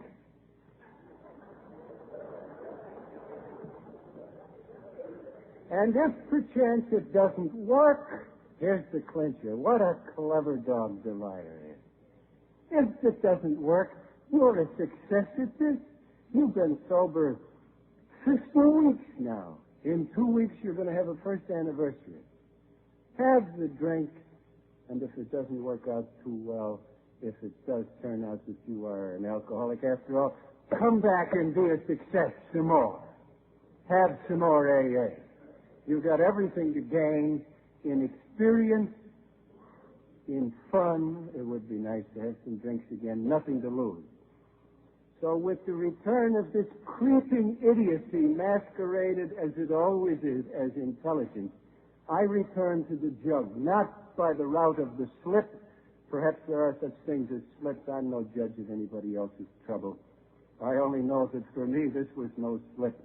And if perchance it doesn't work, here's the clincher. What a clever dog the liar is. If it doesn't work, you're a success at this. You've been sober 15 weeks now. In 2 weeks, you're going to have a first anniversary. Have the drink, and if it doesn't work out too well, if it does turn out that you are an alcoholic after all, come back and be a success some more. Have some more AA. You've got everything to gain in experience, in fun. It would be nice to have some drinks again. Nothing to lose. So with the return of this creeping idiocy masqueraded as it always is as intelligence, I return to the jug, not by the route of the slip. Perhaps there are such things as slips. I'm no judge of anybody else's trouble. I only know that for me this was no slip.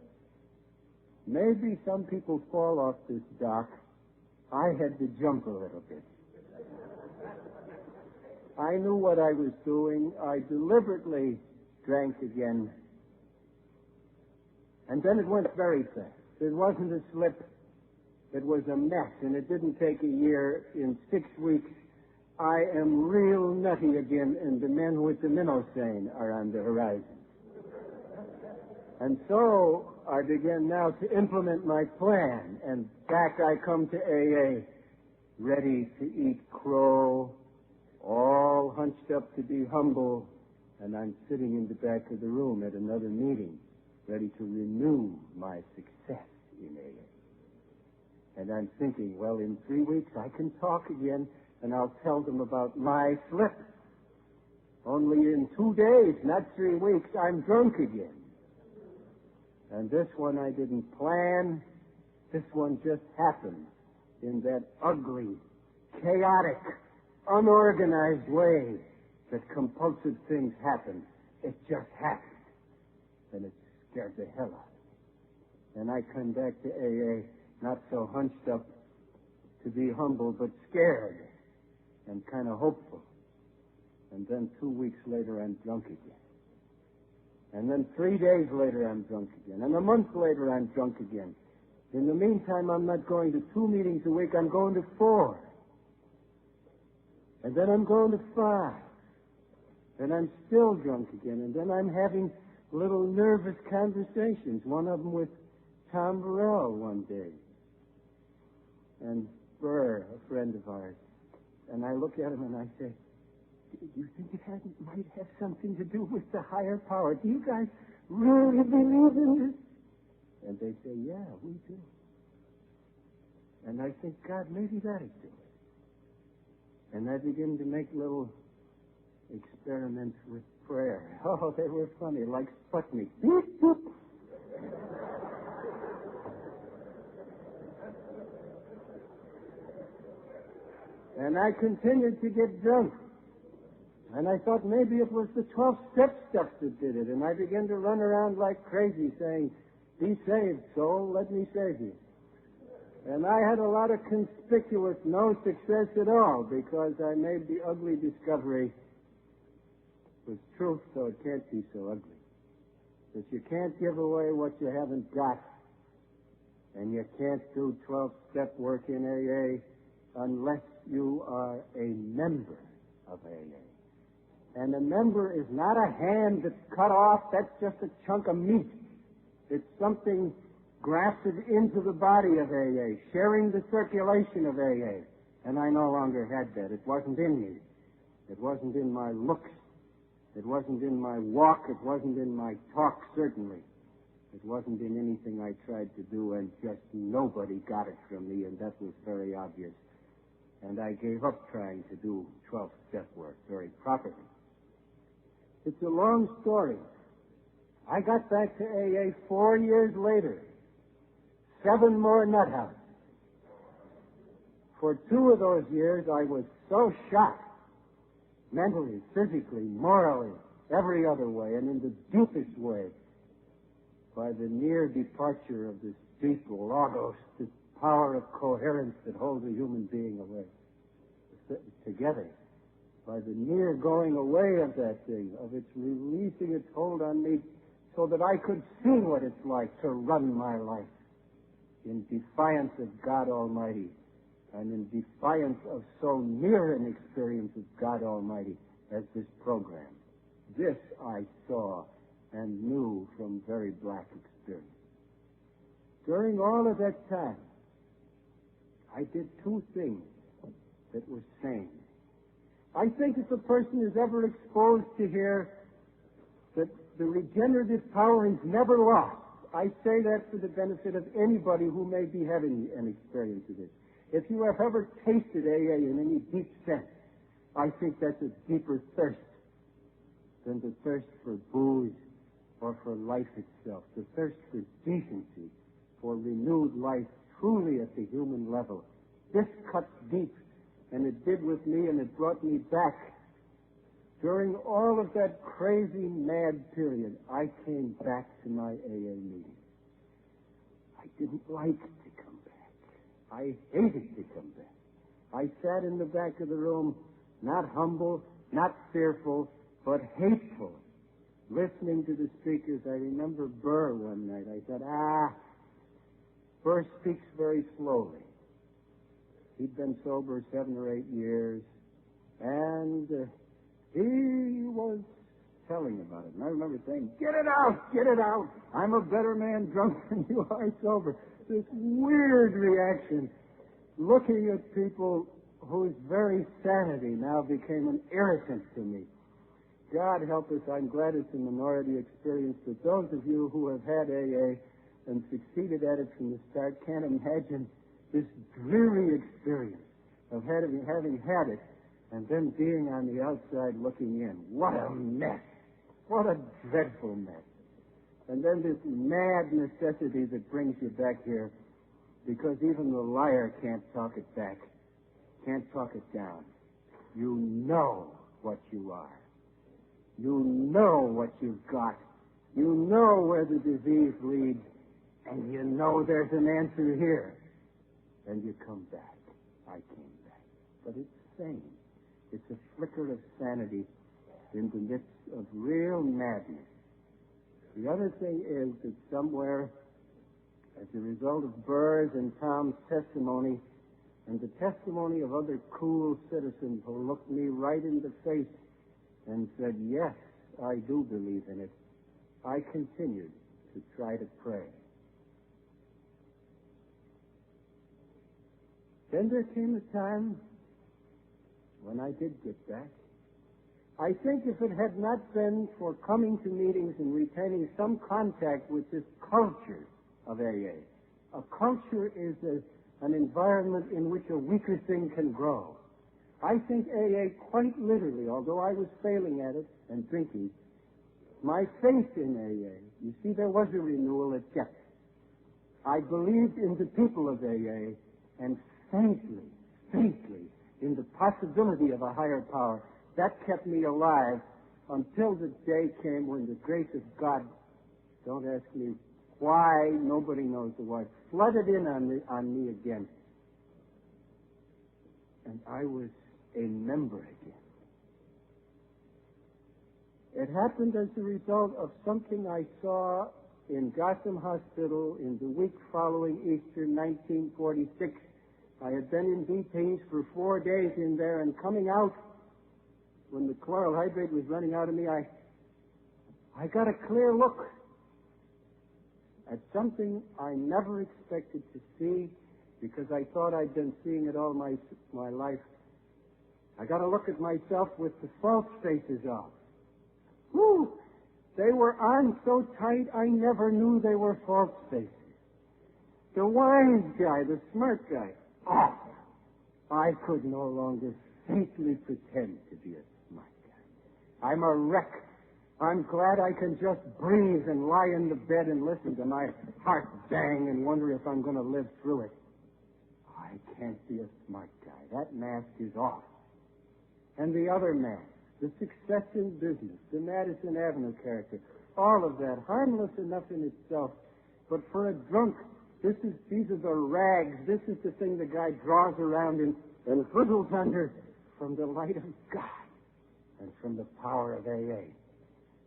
Maybe some people fall off this dock. I had to jump a little bit. I knew what I was doing. I deliberately drank again. And then it went very fast. It wasn't a slip. It was a mess, and it didn't take a year. In 6 weeks, I am real nutty again, and the men with the minnow seine are on the horizon. And so I began now to implement my plan, and back I come to AA, ready to eat crow, all hunched up to be humble, and I'm sitting in the back of the room at another meeting, ready to renew my success in AA. And I'm thinking, well, in 3 weeks I can talk again, and I'll tell them about my slip. Only in 2 days, not 3 weeks, I'm drunk again. And this one I didn't plan. This one just happened in that ugly, chaotic, unorganized way that compulsive things happen. It just happened. And it scared the hell out of me. And I come back to AA, not so hunched up to be humble, but scared and kind of hopeful. And then 2 weeks later, I'm drunk again. And then 3 days later, I'm drunk again. And a month later, I'm drunk again. In the meantime, I'm not going to 2 meetings a week. I'm going to 4. And then I'm going to 5. And I'm still drunk again. And then I'm having little nervous conversations. One of them with Tom Burrell one day. And Burr, a friend of ours. And I look at him and I say, do you think it might have something to do with the higher power? Do you guys really believe in this? And they say, yeah, we do. And I think, God, maybe that'd do it. And I begin to make little experiments with prayer. Oh, they were funny, like Sputnik. Beep, boop. And I continued to get drunk. And I thought maybe it was the 12-step stuff that did it. And I began to run around like crazy saying, be saved, soul, let me save you. And I had a lot of conspicuous no success at all because I made the ugly discovery. It was truth, so it can't be so ugly. That you can't give away what you haven't got. And you can't do 12-step work in AA unless you are a member of AA. And a member is not a hand that's cut off. That's just a chunk of meat. It's something grafted into the body of AA, sharing the circulation of AA. And I no longer had that. It wasn't in me. It wasn't in my looks. It wasn't in my walk. It wasn't in my talk, certainly. It wasn't in anything I tried to do, and just nobody got it from me, and that was very obvious. And I gave up trying to do 12-step work very properly. It's a long story. I got back to AA 4 years later. 7 more nut houses. For 2 of those years, I was so shocked, mentally, physically, morally, every other way, and in the deepest way, by the near departure of this deep logos, this power of coherence that holds a human being away, together, by the near going away of that thing, of its releasing its hold on me, so that I could see what it's like to run my life in defiance of God Almighty and in defiance of so near an experience of God Almighty as this program. This I saw and knew from very black experience. During all of that time, I did 2 things that were sane. I think if a person is ever exposed to hear that the regenerative power is never lost, I say that for the benefit of anybody who may be having an experience of it. If you have ever tasted AA in any deep sense, I think that's a deeper thirst than the thirst for booze or for life itself. The thirst for decency, for renewed life truly at the human level. This cuts deep, and it did with me, and it brought me back. During all of that crazy, mad period, I came back to my AA meeting. I didn't like to come back. I hated to come back. I sat in the back of the room, not humble, not fearful, but hateful, listening to the speakers. I remember Burr one night. I said, Burr speaks very slowly. He'd been sober 7 or 8 years, and he was telling about it. And I remember saying, get it out. I'm a better man drunk than you are sober. This weird reaction, looking at people whose very sanity now became an irritant to me. God help us, I'm glad it's a minority experience, but those of you who have had AA and succeeded at it from the start can't imagine this dreary experience of having had it and then being on the outside looking in. What a mess. What a dreadful mess. And then this mad necessity that brings you back here, because even the liar can't talk it back, can't talk it down. You know what you are. You know what you've got. You know where the disease leads, and you know there's an answer here. And you come back. I came back. But it's sane. It's a flicker of sanity in the midst of real madness. The other thing is that somewhere, as a result of Burr's and Tom's testimony, and the testimony of other cool citizens who looked me right in the face and said, yes, I do believe in it, I continued to try to pray. Then there came a time when I did get back. I think if it had not been for coming to meetings and retaining some contact with this culture of AA, a culture is an environment in which a weaker thing can grow. I think AA quite literally, although I was failing at it and drinking, my faith in AA, you see, there was a renewal at depth. I believed in the people of AA and faintly in the possibility of a higher power. That kept me alive until the day came when the grace of God, don't ask me why, nobody knows the why, flooded in on me again. And I was a member again. It happened as a result of something I saw in Gotham Hospital in the week following Easter 1946. I had been in detainees for 4 days in there, and coming out, when the chloral hydrate was running out of me, I got a clear look at something I never expected to see because I thought I'd been seeing it all my life. I got a look at myself with the false faces off. Whew! They were on so tight I never knew they were false faces. The wise guy, the smart guy, off. I could no longer faintly pretend to be a smart guy. I'm a wreck. I'm glad I can just breathe and lie in the bed and listen to my heart bang and wonder if I'm going to live through it. I can't be a smart guy. That mask is off. And the other mask, the success in business, the Madison Avenue character, all of that, harmless enough in itself. But for a drunk, these are the rags. This is the thing the guy draws around and whittles under from the light of God and from the power of AA.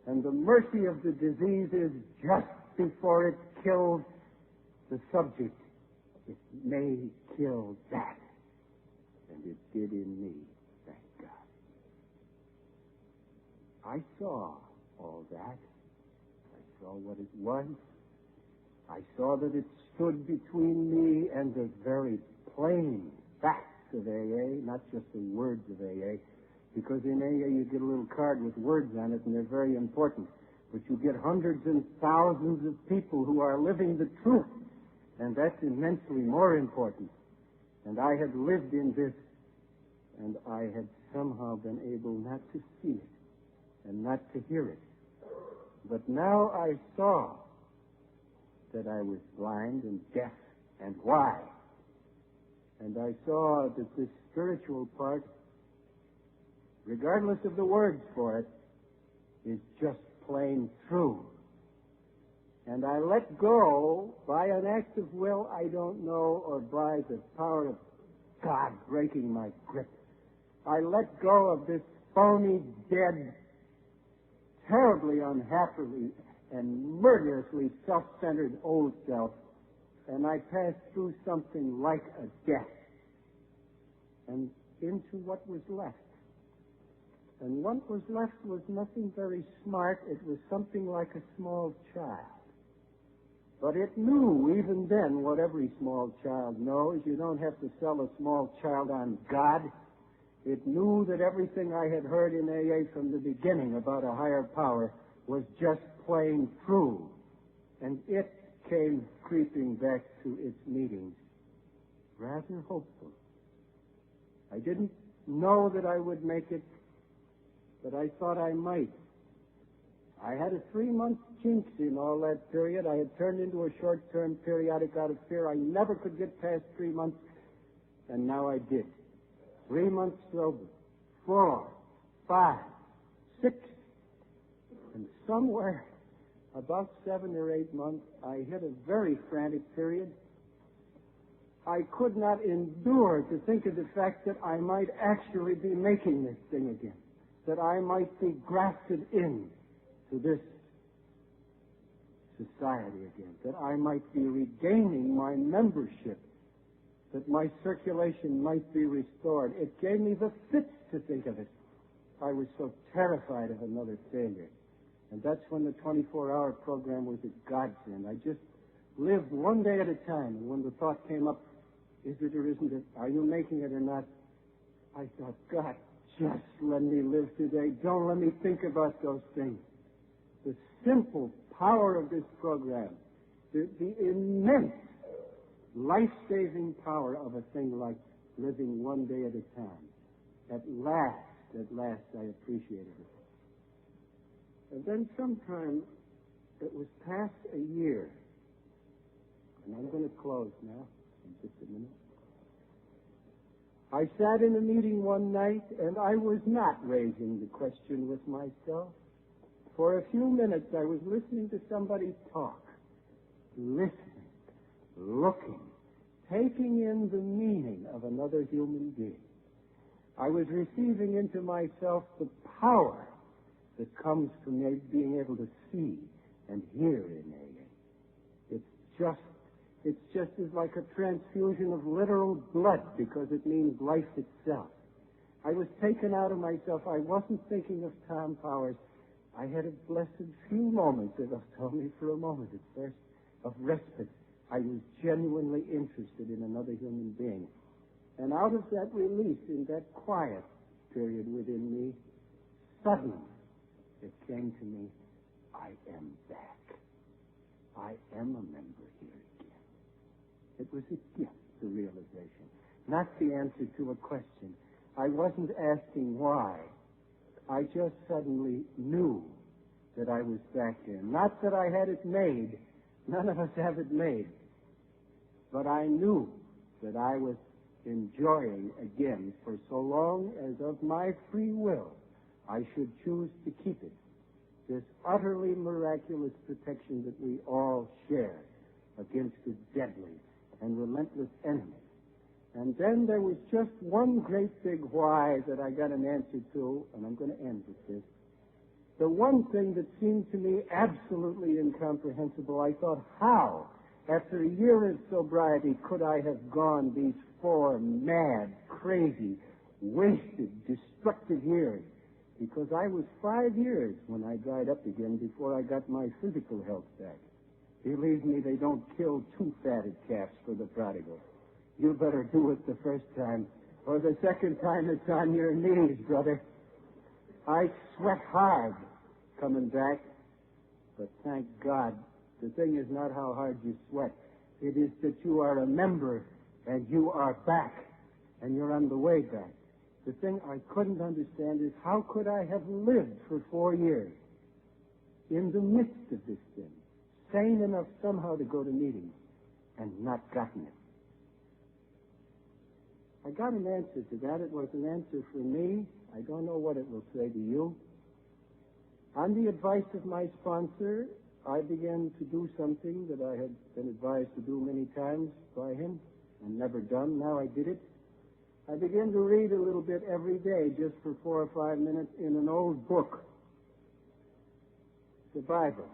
And the mercy of the disease is just before it kills the subject. It may kill that. And it did in me, thank God. I saw all that. I saw what it was. I saw that it stood between me and the very plain facts of AA, not just the words of AA. Because in AA you get a little card with words on it, and they're very important. But you get hundreds and thousands of people who are living the truth, and that's immensely more important. And I had lived in this, and I had somehow been able not to see it and not to hear it. But now I saw that I was blind and deaf, and why? And I saw that this spiritual part, regardless of the words for it, is just plain true. And I let go by an act of will, I don't know, or by the power of God breaking my grip. I let go of this phony, dead, terribly unhappily and murderously self-centered old self, and I passed through something like a death and into what was left. And what was left was nothing very smart. It was something like a small child. But it knew, even then, what every small child knows. You don't have to sell a small child on God. It knew that everything I had heard in AA from the beginning about a higher power was just plain true. And it came creeping back to its meetings, rather hopeful. I didn't know that I would make it, but I thought I might. I had a 3-month jinx in all that period. I had turned into a short-term periodic out of fear. I never could get past 3 months, and now I did. 3 months sober, 4, 5, 6, and somewhere about 7 or 8 months, I hit a very frantic period. I could not endure to think of the fact that I might actually be making this thing again, that I might be grafted in to this society again, that I might be regaining my membership, that my circulation might be restored. It gave me the fits to think of it. I was so terrified of another failure. And that's when the 24-hour program was a godsend. I just lived one day at a time. And when the thought came up, is it or isn't it? Are you making it or not? I thought, God, Just let me live today. Don't let me think about those things. The simple power of this program, the immense life-saving power of a thing like living one day at a time. At last, I appreciated it. And then sometime, it was past a year, and I'm going to close now in just a minute. I sat in a meeting one night, and I was not raising the question with myself. For a few minutes, I was listening to somebody talk, listening, looking, taking in the meaning of another human being. I was receiving into myself the power that comes from being able to see and hear in AA. It's just as like a transfusion of literal blood because it means life itself. I was taken out of myself. I wasn't thinking of Tom Powers. I had a blessed few moments, as I've told me for a moment at first, of respite. I was genuinely interested in another human being. And out of that release, in that quiet period within me, suddenly it came to me, I am back. I am a member here again. It was a gift, the realization, not the answer to a question. I wasn't asking why. I just suddenly knew that I was back there. Not that I had it made. None of us have it made. But I knew that I was enjoying again for so long as of my free will I should choose to keep it. This utterly miraculous protection that we all share against a deadly and relentless enemy. And then there was just one great big why that I got an answer to, and I'm going to end with this. The one thing that seemed to me absolutely incomprehensible, I thought, how, after a year of sobriety, could I have gone these 4 mad, crazy, wasted, destructive years? Because I was 5 years when I dried up again before I got my physical health back. Believe me, they don't kill 2 fatted calves for the prodigal. You better do it the first time, or the second time it's on your knees, brother. I sweat hard coming back, but thank God, the thing is not how hard you sweat. It is that you are a member, and you are back, and you're on the way back. The thing I couldn't understand is how could I have lived for 4 years in the midst of this thing, sane enough somehow to go to meetings, and not gotten it. I got an answer to that. It was an answer for me. I don't know what it will say to you. On the advice of my sponsor, I began to do something that I had been advised to do many times by him and never done. Now I did it. I began to read a little bit every day, just for 4 or 5 minutes, in an old book, the Bible.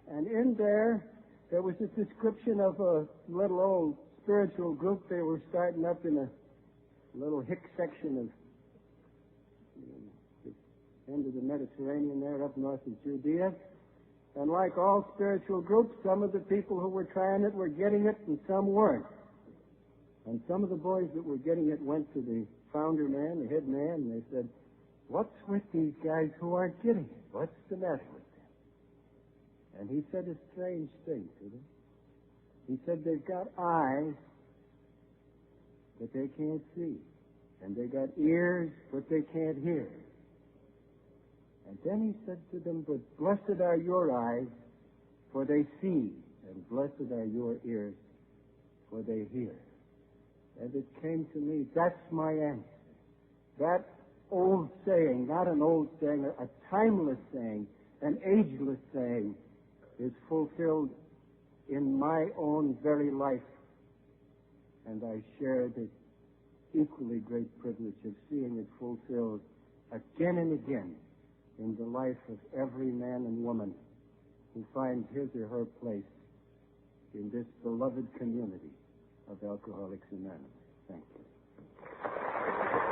And in there was a description of a little old spiritual group. They were starting up in a little hick section of the end of the Mediterranean there up north of Judea. And like all spiritual groups, some of the people who were trying it were getting it and some weren't. And some of the boys that were getting it went to the founder man, the head man, and they said, "What's with these guys who aren't getting it? What's the matter with them?" And he said a strange thing to them. He said they've got eyes, but they can't see. And they got ears, but they can't hear. And then he said to them, "But blessed are your eyes, for they see, and blessed are your ears, for they hear." And it came to me, that's my answer. That old saying, not an old saying, a timeless saying, an ageless saying, is fulfilled in my own very life. And I share the equally great privilege of seeing it fulfilled again and again in the life of every man and woman who finds his or her place in this beloved community of Alcoholics Anonymous. Thank you.